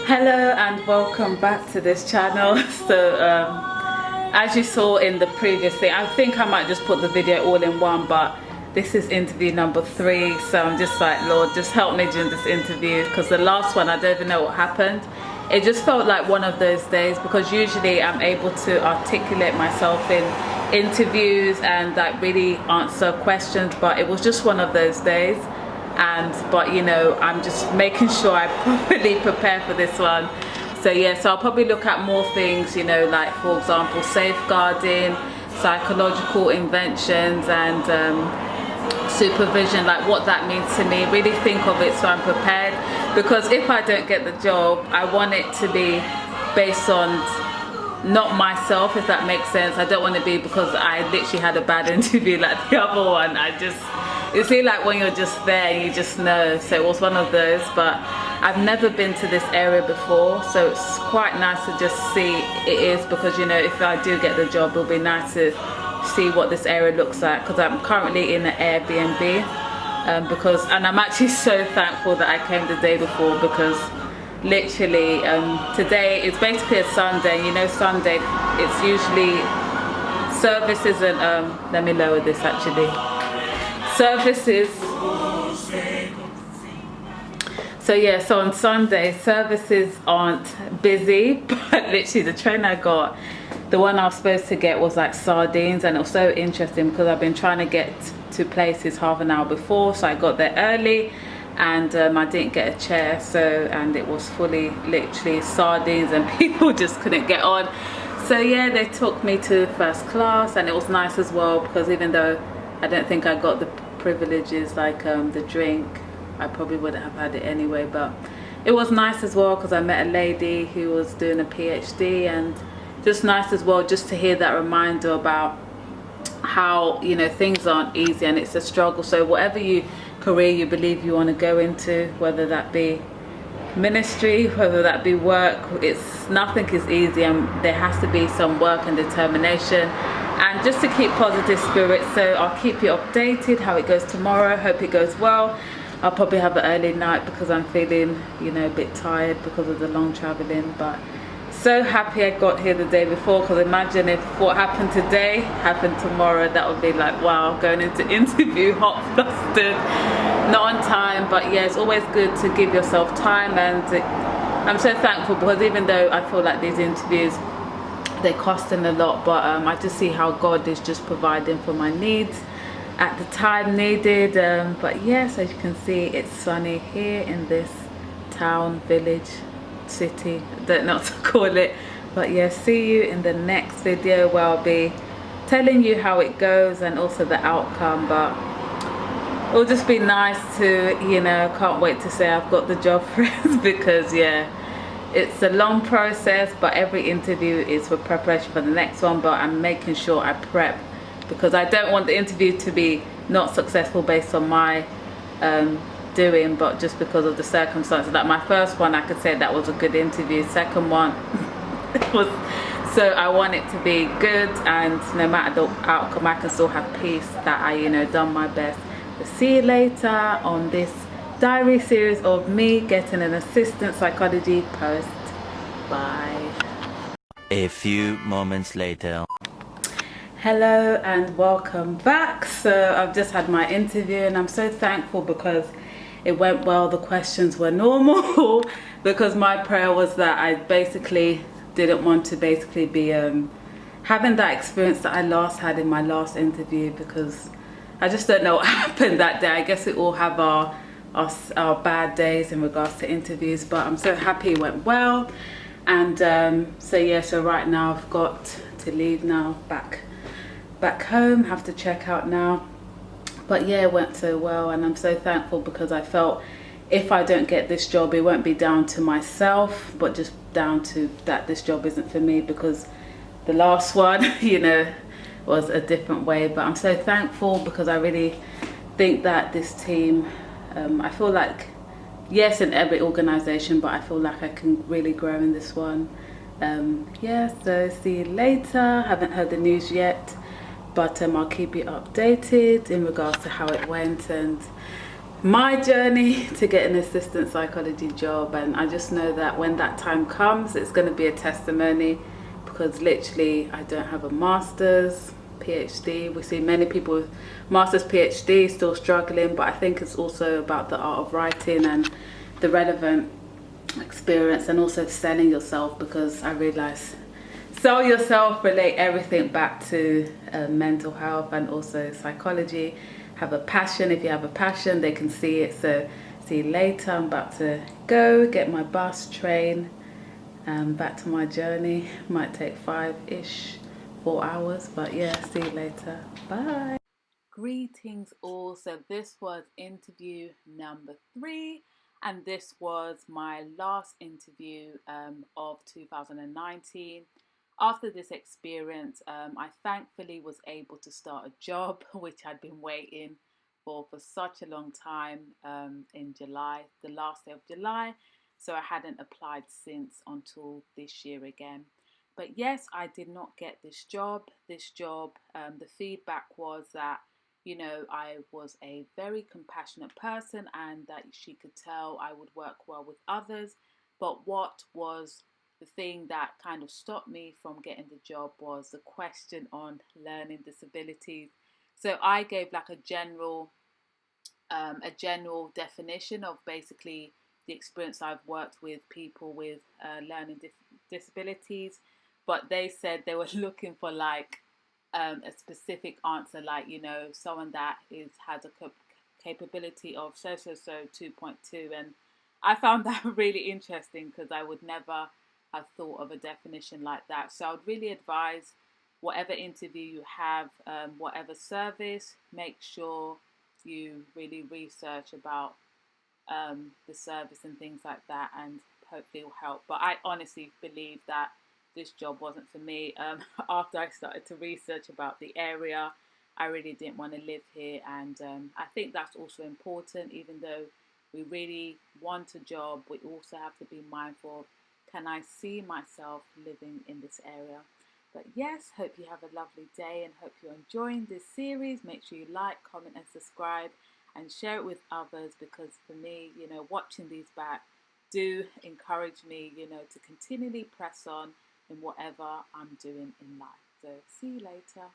Hello and welcome back to this channel. As you saw in the previous thing, I think I might just put the video all in one, but this is interview number 3, so I'm just like, Lord, just help me during this interview, because the last one I don't even know what happened. It just felt like one of those days, because usually I'm able to articulate myself in interviews and like really answer questions, but it was just one of those days. But you know, I'm just making sure I properly prepare for this one. So yeah, so I'll probably look at more things, you know, like for example safeguarding, psychological inventions and supervision, like what that means to me. Really think of it so I'm prepared, because if I don't get the job, I want it to be based on not myself, if that makes sense. I don't want to be because I literally had a bad interview like the other one. You see, like when you're just there, you just know. So it was one of those, but I've never been to this area before, so it's quite nice to just see it is, because you know, if I do get the job, it'll be nice to see what this area looks like, because I'm currently in an Airbnb, and I'm actually so thankful that I came the day before, because literally today is basically a Sunday. You know, Sunday it's usually services and let me lower this actually. Services. So yeah, so on Sunday services aren't busy, but literally the train I got, the one I was supposed to get was like sardines, and it was so interesting because I've been trying to get to places half an hour before, so I got there early and I didn't get a chair, and it was fully literally sardines and people just couldn't get on. So yeah, they took me to first class, and it was nice as well, because even though I don't think I got the privileges like the drink, I probably wouldn't have had it anyway, but it was nice as well because I met a lady who was doing a PhD, and just nice as well just to hear that reminder about how, you know, things aren't easy and it's a struggle. So whatever career you believe you want to go into, whether that be ministry, whether that be work, nothing is easy, and there has to be some work and determination, and just to keep positive spirits. So I'll keep you updated how it goes tomorrow. Hope it goes well. I'll probably have an early night because I'm feeling, you know, a bit tired because of the long traveling, but so happy I got here the day before, because imagine if what happened today happened tomorrow. That would be like, wow, going into interview hot, flustered, not on time. But yeah, it's always good to give yourself time, and I'm so thankful, because even though I feel like these interviews, they're costing a lot, but I just see how God is just providing for my needs at the time needed. But yes, as you can see, it's sunny here in this town, village, city, I don't know what to call it. But yeah, see you in the next video where I'll be telling you how it goes and also the outcome. But it'll just be nice to, you know, can't wait to say I've got the job, friends, because yeah, it's a long process, but every interview is for preparation for the next one. But I'm making sure I prep, because I don't want the interview to be not successful based on my doing, but just because of the circumstances. Like my first one, I could say that was a good interview. Second one was, so I want it to be good, and no matter the outcome, I can still have peace that I, you know, done my best. But see you later on this diary series of me getting an assistant psychology post. Bye. A few moments later. Hello and welcome back. So I've just had my interview, and I'm so thankful because it went well. The questions were normal because my prayer was that I basically didn't want to be having that experience that I last had in my last interview, because I just don't know what happened that day. I guess we all have our bad days in regards to interviews, but I'm so happy it went well. And so yeah, so right now I've got to leave now, back home, have to check out now. But yeah, it went so well, and I'm so thankful, because I felt if I don't get this job, it won't be down to myself, but just down to that this job isn't for me, because the last one, you know, was a different way. But I'm so thankful, because I really think that this team, I feel like, yes, in every organization, but I feel like I can really grow in this one. Yeah, so see you later. Haven't heard the news yet, but I'll keep you updated in regards to how it went, and my journey to get an assistant psychology job, and I just know that when that time comes, it's going to be a testimony, because literally I don't have a master's, PhD. We see many people with master's, PhD still struggling, but I think it's also about the art of writing and the relevant experience, and also selling yourself, because I realize sell yourself, relate everything back to mental health and also psychology. Have a passion. If you have a passion, they can see it. So see you later. I'm about to go get my bus, train, back to my journey. Might take 4 hours, but yeah, see you later. Bye. Greetings all. So this was interview number 3, and this was my last interview of 2019. After this experience, I thankfully was able to start a job which I'd been waiting for such a long time, in July, the last day of July. So I hadn't applied since until this year again. But yes, I did not get this job. The feedback was that, I was a very compassionate person and that she could tell I would work well with others. But what was the thing that kind of stopped me from getting the job was the question on learning disabilities. So I gave like a general definition of basically the experience I've worked with people with learning disabilities, but they said they were looking for like a specific answer, like someone that has a capability of so 2.2, and I found that really interesting because I would never have thought of a definition like that. So I would really advise, whatever interview you have, whatever service, make sure you really research about the service and things like that, and hopefully it will help. But I honestly believe that this job wasn't for me. After I started to research about the area, I really didn't want to live here, and I think that's also important. Even though we really want a job, we also have to be mindful of, can I see myself living in this area? But yes, hope you have a lovely day and hope you're enjoying this series. Make sure you like, comment and subscribe and share it with others, because for me, watching these back do encourage me, to continually press on in whatever I'm doing in life. So see you later.